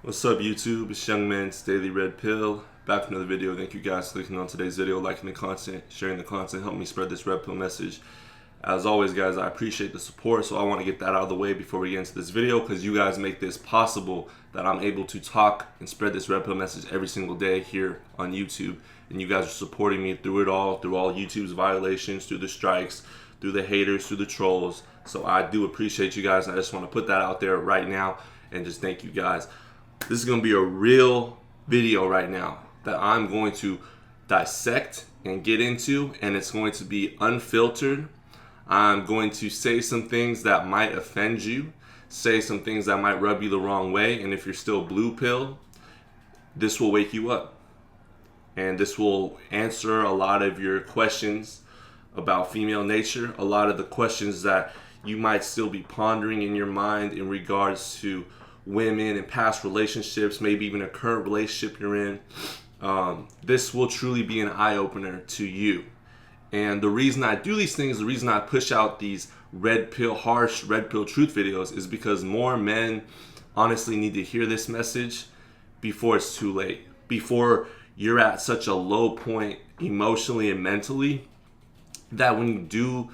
What's up YouTube? It's Young Man's Daily Red Pill. Back with another video. Thank you guys for clicking on today's video, liking the content, sharing the content, help me spread this Red Pill message. As always guys, I appreciate the support, so I want to get that out of the way before we get into this video because you guys make this possible that I'm able to talk and spread this Red Pill message every single day here on YouTube. And you guys are supporting me through it all, through all YouTube's violations, through the strikes, through the haters, through the trolls. So I do appreciate you guys, and I just want to put that out there right now and just thank you guys. This is going to be a real video right now that I'm going to dissect and get into, and it's going to be unfiltered. I'm going to say some things that might offend you, say some things that might rub you the wrong way, and if you're still blue pill, this will wake you up. And this will answer a lot of your questions about female nature, a lot of the questions that you might still be pondering in your mind in regards to women and past relationships, maybe even a current relationship you're in. This will truly be an eye-opener to you. And the reason I do these things, the reason I push out these harsh red pill truth videos is because more men honestly need to hear this message before it's too late. Before you're at such a low point emotionally and mentally that when you do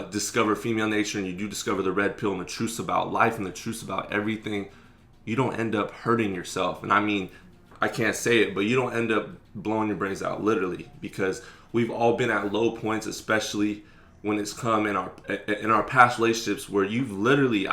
discover female nature and you do discover the red pill and the truths about life and the truths about everything, you don't end up hurting yourself. And I mean, I can't say it, but you don't end up blowing your brains out, literally, because we've all been at low points, especially when it's come in our past relationships where you've literally,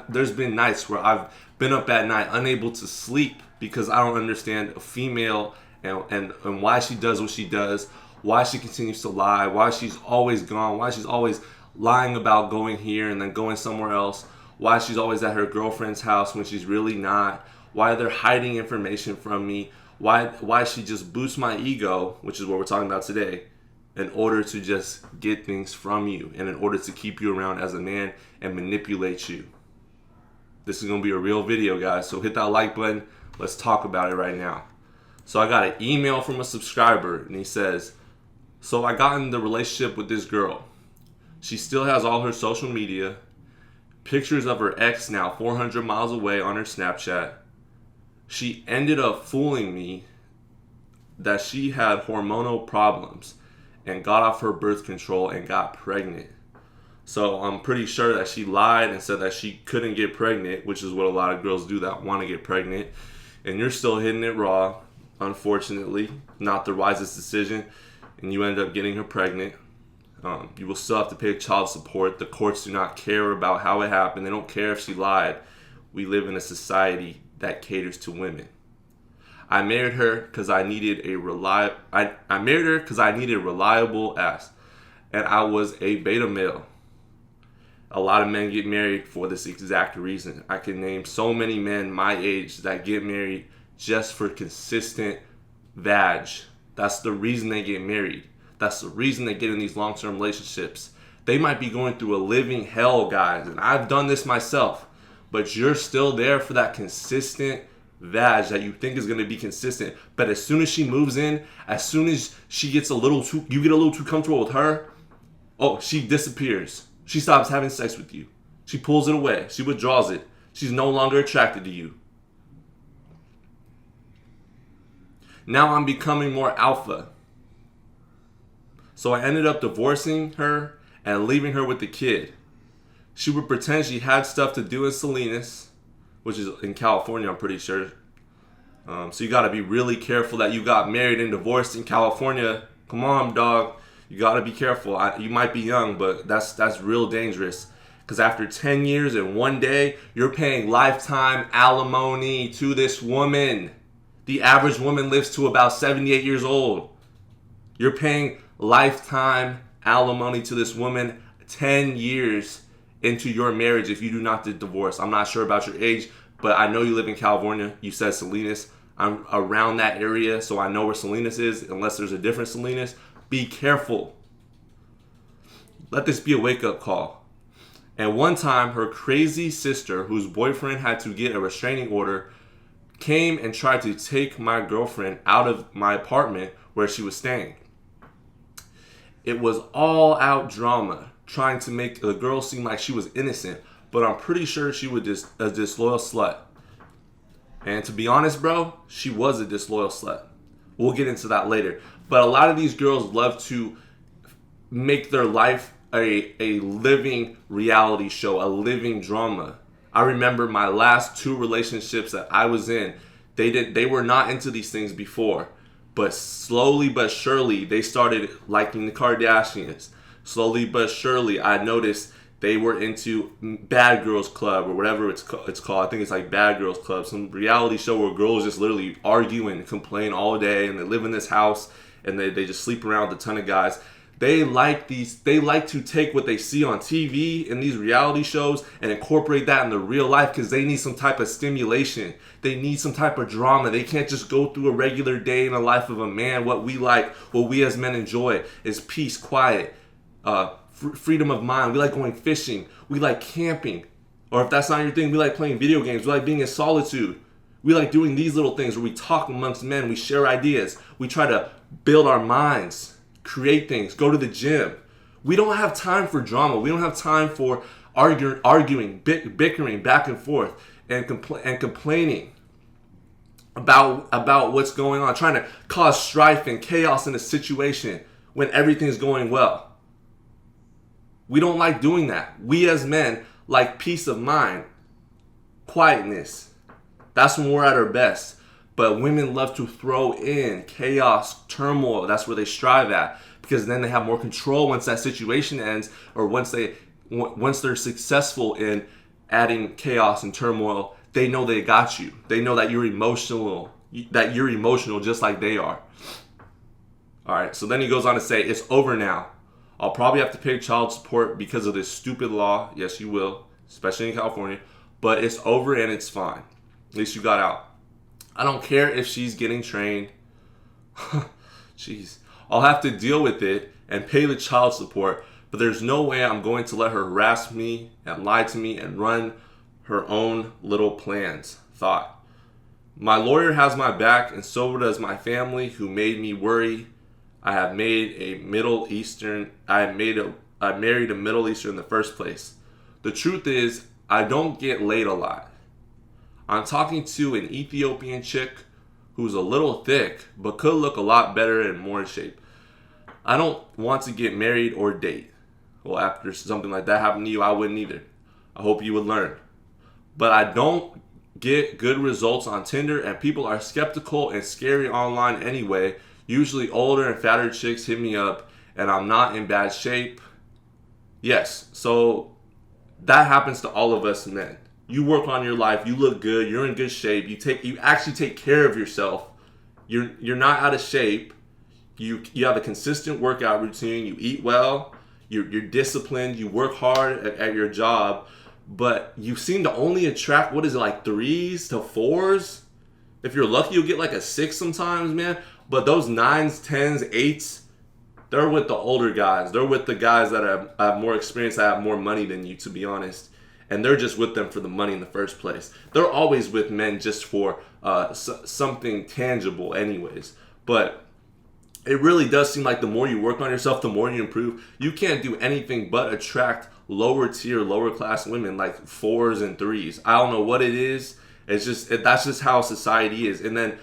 there's been nights where I've been up at night unable to sleep because I don't understand a female and why she does what she does, why she continues to lie, why she's always gone, why she's always lying about going here and then going somewhere else, why she's always at her girlfriend's house when she's really not, why they're hiding information from me, why she just boosts my ego, which is what we're talking about today, in order to just get things from you and in order to keep you around as a man and manipulate you. This is going to be a real video, guys, so hit that like button. Let's talk about it right now. So I got an email from a subscriber, and he says, so I got in the relationship with this girl. She still has all her social media, pictures of her ex now 400 miles away on her Snapchat. She ended up fooling me that she had hormonal problems and got off her birth control and got pregnant. So I'm pretty sure that she lied and said that she couldn't get pregnant, which is what a lot of girls do that want to get pregnant. And you're still hitting it raw, unfortunately. Not the wisest decision. And you end up getting her pregnant. You will still have to pay child support. The courts do not care about how it happened. They don't care if she lied. We live in a society that caters to women. I married her because I needed a reliable. I married her because I needed reliable ass, and I was a beta male. A lot of men get married for this exact reason. I can name so many men my age that get married just for consistent vag. That's the reason they get married. That's the reason they get in these long-term relationships. They might be going through a living hell, guys, and I've done this myself, but you're still there for that consistent vag that you think is going to be consistent. But as soon as she moves in, as soon as she gets you get a little too comfortable with her, oh, she disappears. She stops having sex with you. She pulls it away. She withdraws it. She's no longer attracted to you. Now I'm becoming more alpha. So I ended up divorcing her and leaving her with the kid. She would pretend she had stuff to do in Salinas, which is in California, I'm pretty sure. So you got to be really careful that you got married and divorced in California. Come on, dog. You got to be careful. You might be young, but that's real dangerous. Because after 10 years and one day, you're paying lifetime alimony to this woman. The average woman lives to about 78 years old. You're paying lifetime alimony to this woman 10 years into your marriage if you do not get divorced. I'm not sure about your age, but I know you live in California. You said Salinas. I'm around that area, so I know where Salinas is, unless there's a different Salinas. Be careful. Let this be a wake-up call. And one time, her crazy sister, whose boyfriend had to get a restraining order, came and tried to take my girlfriend out of my apartment where she was staying. It was all out drama, trying to make the girl seem like she was innocent, but I'm pretty sure she was just a disloyal slut. And to be honest, bro, she was a disloyal slut. We'll get into that later. But a lot of these girls love to make their life a living reality show, a living drama. I remember my last 2 relationships that I was in, they were not into these things before. But slowly but surely, they started liking the Kardashians. Slowly but surely, I noticed they were into Bad Girls Club or whatever it's called. I think it's like Bad Girls Club, some reality show where girls just literally argue and complain all day, and they live in this house and they just sleep around with a ton of guys. They like to take what they see on TV in these reality shows and incorporate that in their real life because they need some type of stimulation. They need some type of drama. They can't just go through a regular day in the life of a man. What we as men enjoy is peace, quiet, freedom of mind. We like going fishing. We like camping. Or if that's not your thing, we like playing video games. We like being in solitude. We like doing these little things where we talk amongst men. We share ideas. We try to build our minds, create things, go to the gym. We don't have time for drama. We don't have time for arguing, bickering back and forth, and complaining about what's going on, trying to cause strife and chaos in a situation when everything's going well. We don't like doing that. We as men like peace of mind, quietness. That's when we're at our best. But women love to throw in chaos, turmoil. That's where they strive at, because then they have more control once that situation ends, or once they're successful in adding chaos and turmoil. They know they got you. They know that you're emotional just like they are. All right. So then he goes on to say, "It's over now. I'll probably have to pay child support because of this stupid law." Yes, you will, especially in California. But it's over and it's fine. At least you got out. I don't care if she's getting trained. Jeez. I'll have to deal with it and pay the child support, but there's no way I'm going to let her harass me and lie to me and run her own little plans. Thought. My lawyer has my back, and so does my family, who made me worry. I married a Middle Eastern in the first place. The truth is, I don't get laid a lot. I'm talking to an Ethiopian chick who's a little thick, but could look a lot better and more in shape. I don't want to get married or date. Well, after something like that happened to you, I wouldn't either. I hope you would learn. But I don't get good results on Tinder, and people are skeptical and scary online anyway. Usually older and fatter chicks hit me up, and I'm not in bad shape. Yes, so that happens to all of us men. You work on your life, you look good, you're in good shape, you actually take care of yourself. You're not out of shape. You have a consistent workout routine, you eat well, you're disciplined, you work hard at your job, but you seem to only attract, like 3s to 4s? If you're lucky, you'll get like a 6 sometimes, man. But those 9s, 10s, 8s, they're with the older guys. They're with the guys that have more experience, that have more money than you, to be honest. And they're just with them for the money in the first place. They're always with men just for something tangible anyways. But it really does seem like the more you work on yourself, the more you improve. You can't do anything but attract lower tier, lower class women like 4s and 3s. I don't know what it is. That's just how society is. And then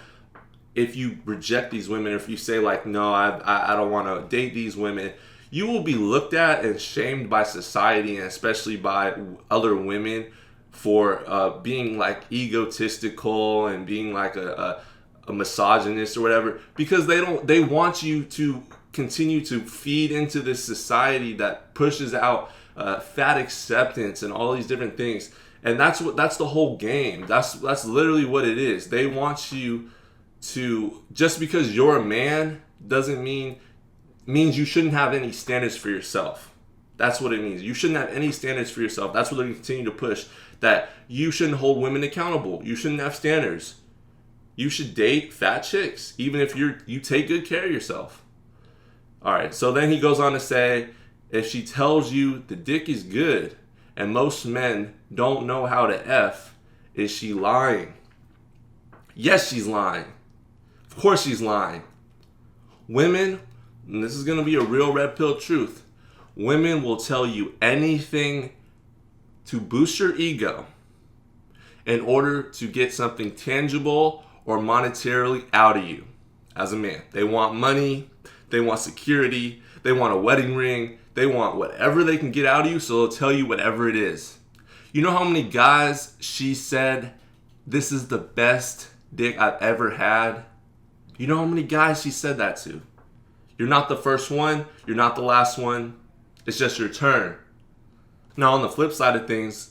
if you reject these women, if you say like, no, I don't want to date these women, you will be looked at and shamed by society, and especially by other women, for being like egotistical and being like a misogynist or whatever, because they want you to continue to feed into this society that pushes out fat acceptance and all these different things. And that's the whole game. That's literally what it is. They want you to, just because you're a man doesn't means you shouldn't have any standards for yourself. That's what it means. You shouldn't have any standards for yourself. That's what they're going to continue to push. That you shouldn't hold women accountable. You shouldn't have standards. You should date fat chicks, even if you take good care of yourself. All right. So then he goes on to say, if she tells you the dick is good and most men don't know how to F, is she lying? Yes, she's lying. Of course she's lying. Women, and this is going to be a real red pill truth, women will tell you anything to boost your ego, in order to get something tangible or monetarily out of you as a man. They want money, they want security, they want a wedding ring, they want whatever they can get out of you, so they'll tell you whatever it is. You know how many guys she said, "This is the best dick I've ever had"? You know how many guys she said that to? You're not the first one, you're not the last one. It's just your turn. Now, on the flip side of things,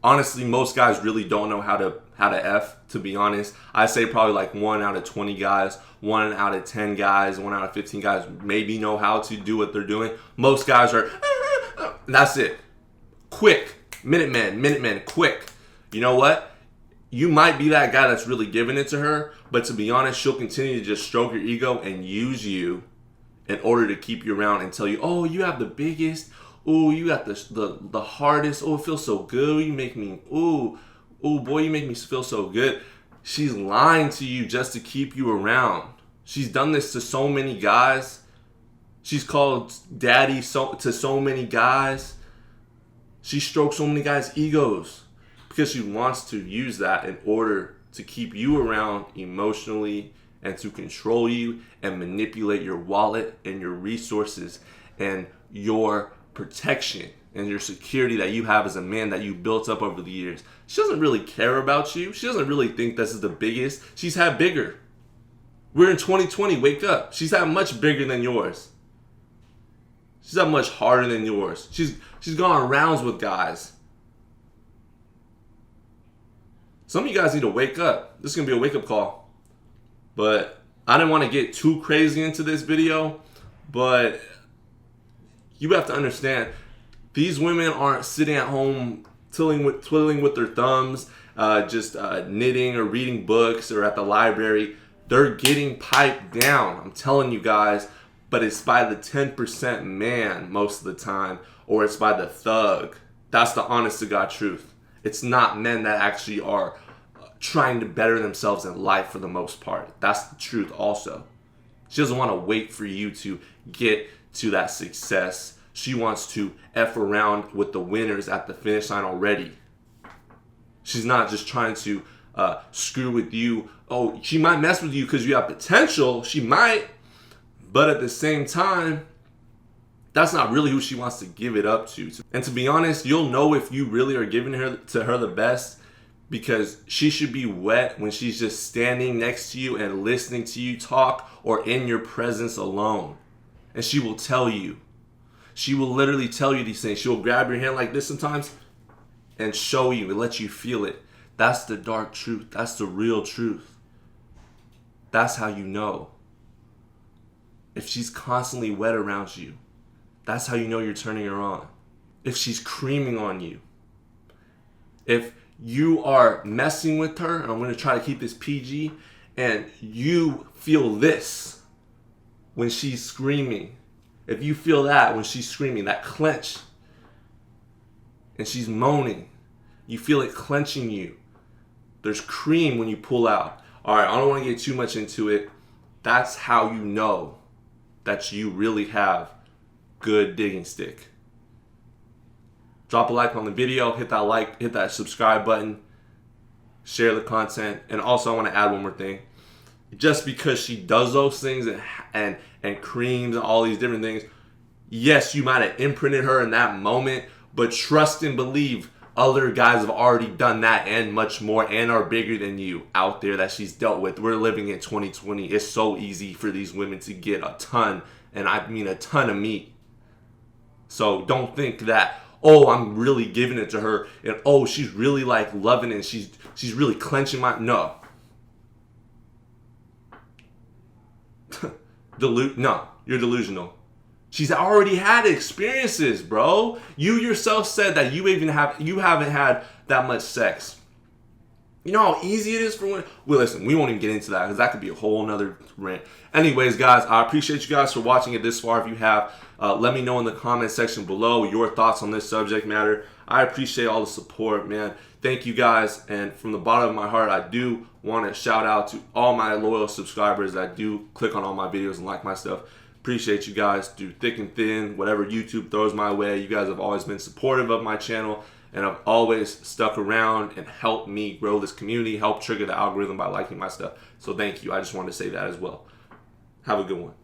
honestly, most guys really don't know how to F, to be honest. I say probably like 1 out of 20 guys, 1 out of 10 guys, 1 out of 15 guys maybe know how to do what they're doing. Most guys are, that's it. Quick. Minutemen, quick. You know what? You might be that guy that's really giving it to her, but to be honest, she'll continue to just stroke your ego and use you in order to keep you around and tell you, "Oh, you have the biggest. Oh, you got the hardest. Oh, it feels so good. You make me, oh boy, you make me feel so good." She's lying to you just to keep you around. She's done this to so many guys. She's called daddy to so many guys. She strokes so many guys' egos because she wants to use that in order to keep you around emotionally and to control you and manipulate your wallet and your resources and your protection and your security that you have as a man that you built up over the years. She doesn't really care about you. She doesn't really think this is the biggest. She's had bigger. We're in 2020. Wake up. She's had much bigger than yours. She's had much harder than yours. She's gone rounds with guys. Some of you guys need to wake up. This is going to be a wake-up call. But I didn't want to get too crazy into this video. But you have to understand, these women aren't sitting at home twiddling with their thumbs, just knitting or reading books or at the library. They're getting piped down. I'm telling you guys. But it's by the 10% man most of the time, or it's by the thug. That's the honest to God truth. It's not men that actually are trying to better themselves in life for the most part. That's the truth also. She doesn't want to wait for you to get to that success. She wants to F around with the winners at the finish line already. She's not just trying to screw with you. Oh, she might mess with you because you have potential. She might. But at the same time, that's not really who she wants to give it up to. And to be honest, you'll know if you really are giving her the best, because she should be wet when she's just standing next to you and listening to you talk or in your presence alone. And she will tell you. She will literally tell you these things. She will grab your hand like this sometimes and show you and let you feel it. That's the dark truth. That's the real truth. That's how you know. If she's constantly wet around you, that's how you know you're turning her on. If she's creaming on you. If you are messing with her, and I'm going to try to keep this PG, and you feel this when she's screaming. If you feel that when she's screaming, that clench, and she's moaning, you feel it clenching you. There's cream when you pull out. All right, I don't want to get too much into it. That's how you know that you really have good digging stick. Drop a like on the video, hit that subscribe button, share the content. And also I want to add one more thing. Just because she does those things and creams and all these different things, yes, you might have imprinted her in that moment, but trust and believe other guys have already done that and much more and are bigger than you out there that she's dealt with. We're living in 2020. It's so easy for these women to get a ton, and I mean a ton of meat. So don't think that, oh, I'm really giving it to her, and oh, she's really like loving it, and she's really clenching my, no. No, you're delusional. She's already had experiences, bro. You yourself said that you haven't had that much sex. You know how easy it is for women? Well, listen, we won't even get into that because that could be a whole nother rant. Anyways, guys, I appreciate you guys for watching it this far. If you have, let me know in the comment section below your thoughts on this subject matter. I appreciate all the support, man. Thank you guys. And from the bottom of my heart, I do want to shout out to all my loyal subscribers that do click on all my videos and like my stuff. Appreciate you guys through thick and thin, whatever YouTube throws my way. You guys have always been supportive of my channel, and have always stuck around and helped me grow this community, help trigger the algorithm by liking my stuff. So thank you. I just wanted to say that as well. Have a good one.